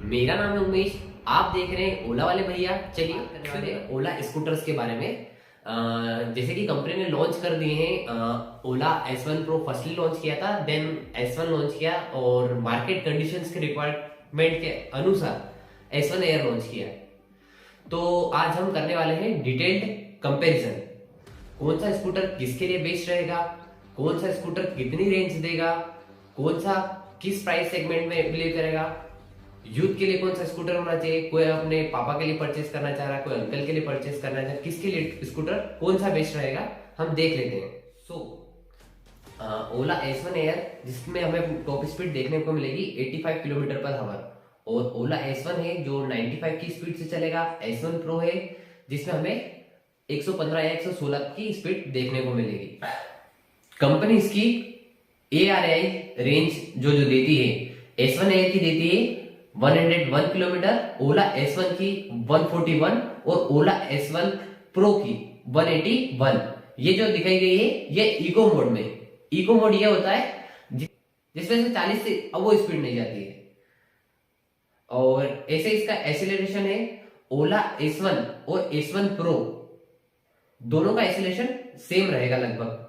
मेरा नाम है उमेश। आप देख रहे हैं ओला वाले भैया। चलिए करने वाले हैं ओला स्कूटर्स के बारे में। जैसे कि कंपनी ने लॉन्च कर दिए हैं, ओला S1 प्रो फर्स्टली लॉन्च किया था, देन S1 लॉन्च किया और मार्केट कंडीशंस के रिक्वायरमेंट के अनुसार S1 एयर लॉन्च किया। तो आज हम करने वाले हैं डिटेल्ड कंपैरिजन। कौन सा स्कूटर किसके लिए बेस्ट रहेगा, कौन सा स्कूटर कितनी रेंज देगा, कौन सा किस प्राइस सेगमेंट में बिलीव करेगा, यूथ के लिए कौन सा स्कूटर होना चाहिए, कोई अपने पापा के लिए परचेस करना चाह रहा है, कोई अंकल के लिए परचेस करना चाह रहा है, किसके लिए स्कूटर कौन सा बेस्ट रहेगा हम देख लेते हैं। ओला S1 एयर जिसमें हमें टॉप स्पीड देखने को मिलेगी 85 किलोमीटर पर आवर, और ओला S1 है जो 95 की स्पीड से चलेगा। S1 प्रो है जिसमें हमें 115 या 116 की स्पीड देखने को मिलेगी। कंपनी इसकी ARAI रेंज जो देती है, S1 एयर की देती है 101 किलोमीटर, ओला S1 की 141 और ओला S1 प्रो की 181। ये जो दिखाई गई है ये इको मोड में। इको मोड ये होता है जिसमें से 40 से अब वो स्पीड नहीं जाती है। और ऐसे इसका एक्सीलरेशन है, ओला S1 और S1 प्रो दोनों का एक्सीलरेशन सेम रहेगा लगभग।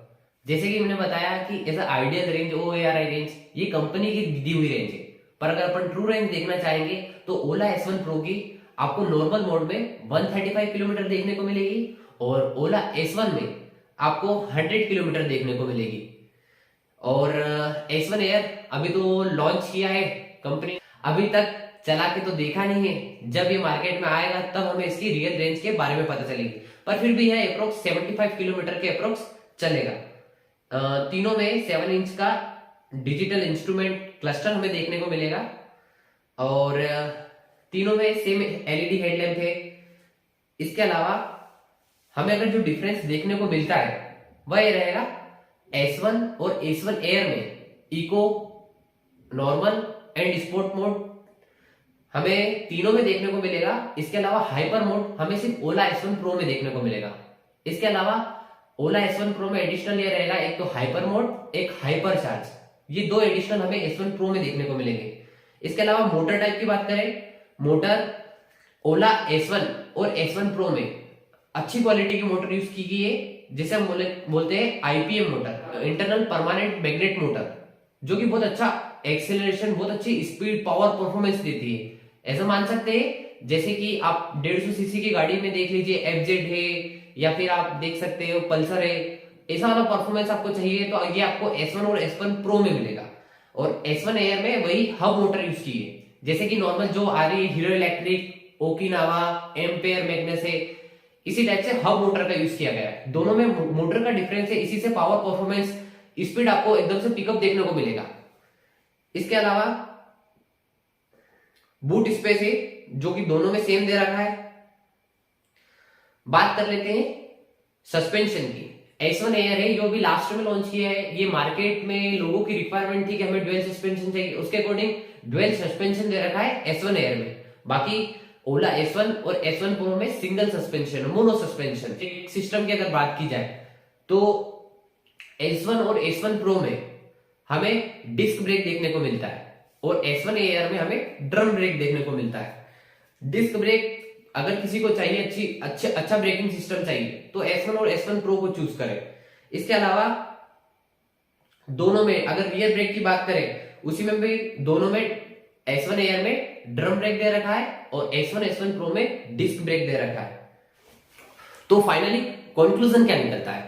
जैसे कि मैंने बताया कि ऐसा आइडियल रेंज OARI रेंज ये कंपनी की दी हुई रेंज है, पर अगर अपन ट्रू रेंज देखना चाहेंगे तो ओला S1 प्रो की आपको नॉर्मल मोड में 135 किलोमीटर देखने को मिलेगी और ओला S1 में आपको 100 किलोमीटर देखने को मिलेगी। और S1 एयर अभी तो लॉन्च किया है कंपनी, अभी तक चला के तो देखा नहीं है। जब ये मार्केट में आएगा तब हमें इसकी रियल रेंज के बारे में पता चलेगी, पर फिर भी यह अप्रोक्स 75 किलोमीटर के अप्रोक्स चलेगा। तीनों में 7 इंच का डिजिटल इंस्ट्रूमेंट क्लस्टर हमें देखने को मिलेगा और तीनों में सेम LED हेडलैम्प है। इसके अलावा हमें अगर जो डिफरेंस देखने को मिलता है वह ये रहेगा, S1 और S1 एयर में eco, normal and sport mode हमें तीनों में देखने को मिलेगा। इसके अलावा हाइपर मोड हमें सिर्फ ओला S1 प्रो में देखने को मिलेगा। इसके अलावा ओला S1 प्रो में एडिशनल ये रहेगा, एक तो हाइपर मोड, एक हाइपर चार्ज। ये दो एडिशनल हमें S1 प्रो में देखने को मिलेंगे। इसके अलावा मोटर टाइप की बात करें, मोटर ओला S1 और S1 प्रो में अच्छी क्वालिटी की मोटर यूज की गई है, जिसे हम बोलते हैं IPM motor, internal permanent magnet motor, जो कि बहुत अच्छा एक्सेलरेशन, बहुत अच्छी स्पीड, पावर, परफॉर्मेंस देती है। ऐसा मान सकते हैं जैसे कि आप 150 सीसी की गाड़ी में देख लीजिए, FZ है या फिर आप देख सकते हो पल्सर है, ऐसा वाला परफॉर्मेंस आपको चाहिए तो ये आपको S1 और S1 प्रो में मिलेगा। और S1 एयर में वही हब मोटर यूज की है, जैसे कि नॉर्मल जो आ रही है hero electric, Okinawa, ampere, Magnus है, इसी टाइप से हब मोटर का यूज किया गया है। दोनों में मोटर का डिफरेंस है, इसी से पावर, परफॉर्मेंस, स्पीड आपको एकदम से पिकअप देखने को मिलेगा। इसके अलावा बूट स्पेस है जो कि दोनों में सेम दे रखा है। बात कर लेते हैं सस्पेंशन की। S1 एयर है जो भी लास्ट में लॉन्च किया है, ये मार्केट में लोगों की रिक्वायरमेंट थी कि हमें ड्यूअल सस्पेंशन चाहिए, उसके अकॉर्डिंग ड्यूअल सस्पेंशन दे रखा है S1 एयर में। बाकी ओला S1 और S1 प्रो में single suspension, mono suspension system की अगर बात की जाए तो S1 और S1 प्रो में हमें डिस्क ब्रेक देखने को मिलता है और S1 एयर में हमें ड्रम ब्रेक देखने को मिलता है। डिस्क ब्रेक अगर किसी को चाहिए अच्छा ब्रेकिंग सिस्टम चाहिए तो S1 और S1 प्रो को चूज करें। इसके अलावा दोनों में अगर रियर ब्रेक की बात करें, उसी में भी दोनों में S1 एयर में ड्रम ब्रेक दे रखा है और S1 S1 प्रो में डिस्क ब्रेक दे रखा है। तो फाइनली कंक्लूजन क्या निकलता है?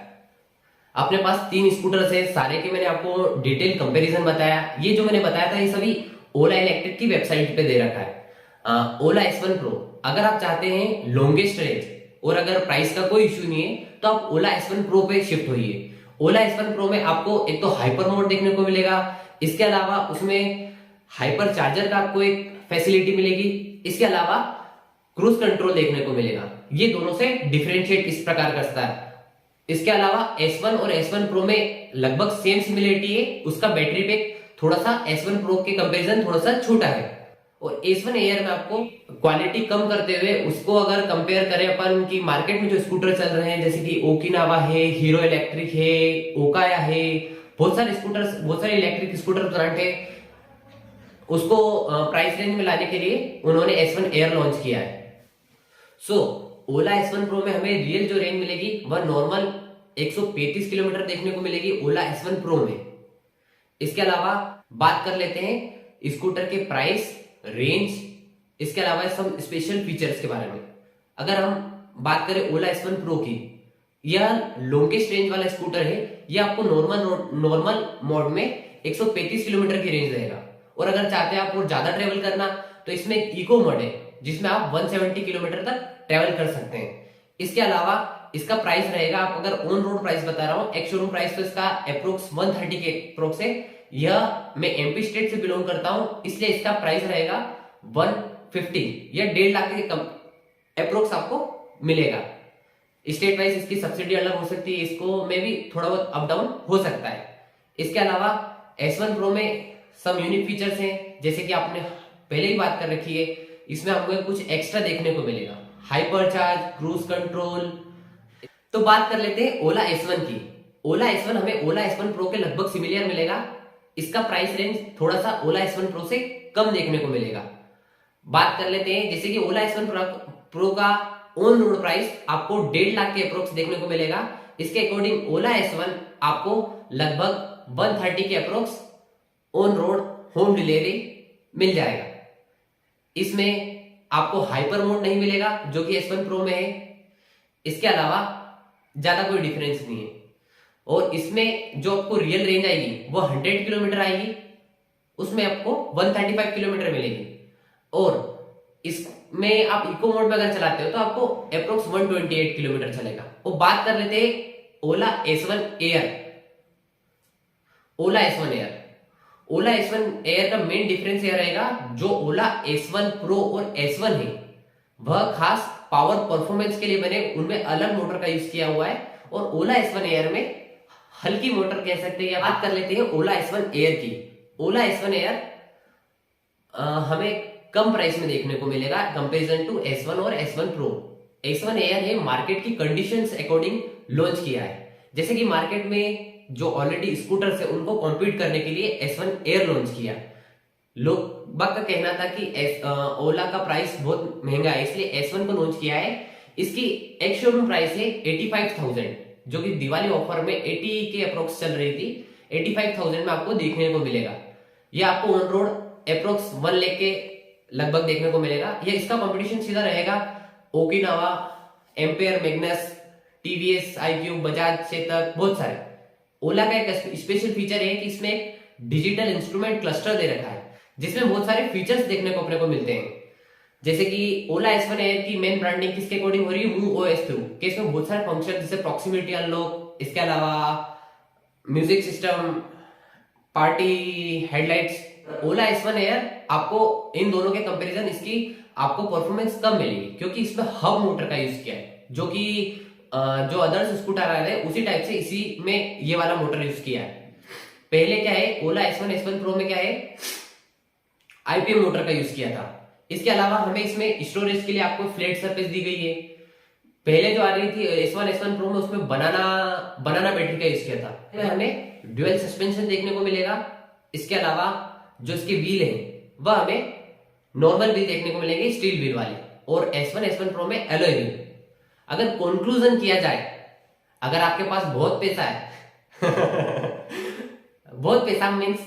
अपने पास 3 स्कूटर्स है, सारे के मैंने आपको डिटेल कंपैरिजन बताया। ये जो मैंने बताया था ये सभी ओला इलेक्ट्रिक की वेबसाइट पे दे रखा है। ओला S1 प्रो अगर आप चाहते हैं लॉन्गेस्ट रेंज और अगर प्राइस का कोई इश्यू नहीं है तो आप ओला S1 प्रो पे शिफ्ट होइए। ओला S1 प्रो में आपको एक तो हाइपर मोड देखने को मिलेगा, इसके अलावा उसमें हाइपर चार्जर का आपको एक फैसिलिटी मिलेगी, इसके अलावा क्रूज कंट्रोल देखने को मिलेगा। ये दोनों से डिफरेंशिएट इस प्रकार करता है। इसके अलावा S1 और S1 प्रो में लगभग सेम सिमिलरिटी है, उसका बैटरी पैक थोड़ा सा S1 प्रो के कंपैरिजन थोड़ा सा छोटा है। और S1 एयर में आपको क्वालिटी कम करते हुए उसको अगर कंपेयर करें अपन की मार्केट में जो स्कूटर चल रहे हैं, जैसे कि ओकिनावा है, हीरो इलेक्ट्रिक है, ओकाया है, बहुत सारे स्कूटर्स, बहुत सारे इलेक्ट्रिक स्कूटर ब्रांड है, उसको प्राइस रेंज में लाने के लिए उन्होंने S1 एयर लॉन्च किया है। ओला S1 प्रो में हमें रियल जो रेंज मिलेगी वह नॉर्मल 135 किलोमीटर देखने को मिलेगी ओला S1 प्रो में। इसके अलावा बात कर लेते हैं स्कूटर के प्राइस, रेंज, इसके अलावा सब स्पेशल फीचर्स के बारे में। अगर हम बात करें ओला S1 प्रो की, यह लॉन्गेस्ट रेंज वाला स्कूटर है। यह आपको नॉर्मल मोड में 135 किलोमीटर की रेंज रहेगा, और अगर चाहते हैं आप और ज्यादा ट्रेवल करना तो इसमें इको मोड है जिसमें आप 170 किलोमीटर तक ट्रेवल कर सकते हैं। इसके अलावा इसका प्राइस रहेगा, आप अगर ऑन रोड प्राइस बता रहा हूं, एक्स शोरूम प्राइस तो इसका अप्रोक्स 130 के अप्रोक्स है। यह मैं एमपी स्टेट से बिलोंग करता हूं, इसलिए इसका प्राइस रहेगा 150 या 1.5 लाख के कम अप्रोक्स आपको मिलेगा। स्टेट वाइज इसकी सब्सिडी अलग हो सकती है, इसको में भी थोड़ा बहुत अप डाउन हो सकता है। इसके अलावा S1 प्रो में सब यूनिक फीचर्स हैं, जैसे कि आपने पहले ही बात कर रखी है, इसमें आपको कुछ एक्स्ट्रा देखने को मिलेगा, हाइपर चार्ज, क्रूज कंट्रोल। तो बात कर लेते हैं ओला S1 की। ओला S1 हमें ओला S1 प्रो के लगभग सिमिलर मिलेगा। इसका प्राइस रेंज थोड़ा सा ओला S1 प्रो से कम देखने को मिलेगा। बात कर लेते हैं जैसे कि ओला S1 प्रो का ऑन रोड प्राइस आपको 1.5 लाख के अप्रोक्स देखने को मिलेगा। इसके अकॉर्डिंग ओला S1 आपको लगभग 130 के approx on road home delivery मिल जाएगा। इसमें आपको हाइपर मोड नहीं मिलेगा जो कि S1 प्रो में है। इसके अलावा ज्यादा कोई डिफरेंस नहीं है, और इसमें जो आपको रियल रेंज आएगी वो 100 किलोमीटर आएगी, उसमें आपको 135 किलोमीटर मिलेगी। और इसमें आप इको मोड में अगर चलाते हो तो आपको अप्रोक्स 128 किलोमीटर चलेगा। और बात कर लेते हैं ओला S1 एयर। ओला S1 एयर, ओला S1 एयर का मेन डिफरेंस यह रहेगा, जो ओला S1 प्रो और S1 है वह खास पावर परफॉर्मेंस के लिए बने, उनमें अलग मोटर का यूज किया हुआ है। और ओला S1 एयर में हल्की मोटर कह सकते हैं। बात कर लेते हैं ओला S1 एयर की। ओला S1 एयर हमें कम प्राइस में देखने को मिलेगा कंपैरिजन टू S1 और S1 प्रो। S1 एयर है मार्केट की कंडीशंस अकॉर्डिंग लॉन्च किया है। जैसे कि मार्केट में जो ऑलरेडी स्कूटर्स है उनको कॉम्पीट करने के लिए S1 एयर लॉन्च किया। लोग का कहना था कि ओला का प्राइस बहुत महंगा है, इसलिए S1 को लॉन्च किया है। इसकी एक्स शोरूम प्राइस है 85,000, जो कि दिवाली ऑफर में 80 के अप्रोक्स चल रही थी। 85,000 में आपको देखने को मिलेगा। यह आपको ऑन रोड अप्रोक्स 1 लाख के लगभग देखने को मिलेगा। यह इसका कंपटीशन सीधा रहेगा Okinawa, ampere, Magnus, TVS, iQube, Bajaj, Chetak, बहुत सारे। ओला का एक स्पेशल फीचर है कि इसमें एक डिजिटल इंस्ट्रूमेंट क्लस्टर दे रखा है, जिसमें बहुत सारे फीचर्स देखने को अपने को मिलते हैं। जैसे कि ओला S1 एयर की मेन ब्रांडिंग किसके अकॉर्डिंग हो रही है, मूव OS थ्रू, कि इसमें बहुत सारे फंक्शन जैसे प्रॉक्सिमिटी अनलॉक, इसके अलावा म्यूजिक सिस्टम, पार्टी हेडलाइट्स। ओला S1 एयर आपको इन दोनों के कंपैरिजन इसकी आपको परफॉर्मेंस कम मिलेगी, क्योंकि इसमें हब मोटर का यूज किया है, जो कि जो अदर्स स्कूटर आ रहे हैं उसी टाइप से इसी में ये वाला मोटर यूज किया है। पहले क्या है, ओला S1 प्रो में क्या है, IPM मोटर का यूज किया था। इसके अलावा हमें इसमें स्टोरेज के लिए आपको फ्लैट सरफेस दी गई है। पहले जो आ रही थी S1 प्रो में, उसमें बनाना बैटरी का यूज किया था। हमें ड्यूअल सस्पेंशन देखने को मिलेगा। इसके अलावा जो इसके व्हील है वह हमें नॉर्मल व्हील देखने को मिलेंगे, स्टील व्हील वाले, और S1 प्रो में एलॉय व्हील। अगर कंक्लूजन किया जाए, अगर आपके पास बहुत पैसा है बहुत पैसा मीन्स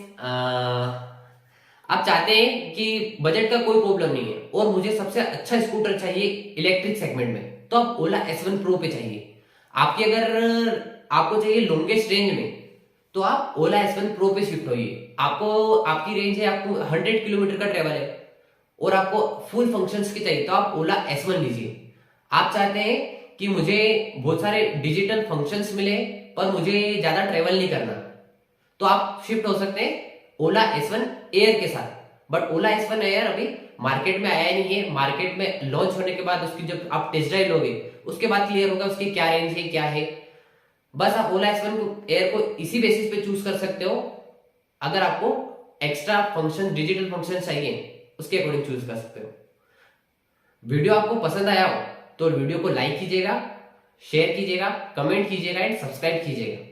आप चाहते हैं कि बजट का कोई प्रॉब्लम नहीं है और मुझे सबसे अच्छा स्कूटर चाहिए इलेक्ट्रिक सेगमेंट में, तो आप ओला S1 प्रो पे चाहिए। आपकी अगर आपको चाहिए लॉन्गेस्ट रेंज में, तो आप ओला S1 प्रो पे शिफ्ट होइए। आपको आपकी रेंज है, आपको 100 किलोमीटर का ट्रेवल है और आपको फुल फंक्शंस की चाहिए, तो आप ओला S1 लीजिए। आप चाहते हैं कि मुझे बहुत सारे डिजिटल फंक्शंस मिले पर मुझे ज्यादा ट्रेवल नहीं करना, तो आप शिफ्ट हो सकते हैं ओला S1 एयर के साथ। बट ओला S1 एयर अभी मार्केट में आया नहीं है। मार्केट में लॉन्च होने के बाद उसकी जब आप टेस्ट ड्राइव लोगे उसके बाद क्लियर होगा उसकी क्या रेंज है, क्या है। बस आप ओला S1 एयर को इसी बेसिस पे चूज कर सकते हो। अगर आपको एक्स्ट्रा फंक्शन, डिजिटल फंक्शन चाहिए, उसके अकॉर्डिंग चूज कर सकते हो। वीडियो आपको पसंद आया हो तो वीडियो को लाइक कीजिएगा, शेयर कीजिएगा, कमेंट कीजिएगा एंड सब्सक्राइब कीजिएगा।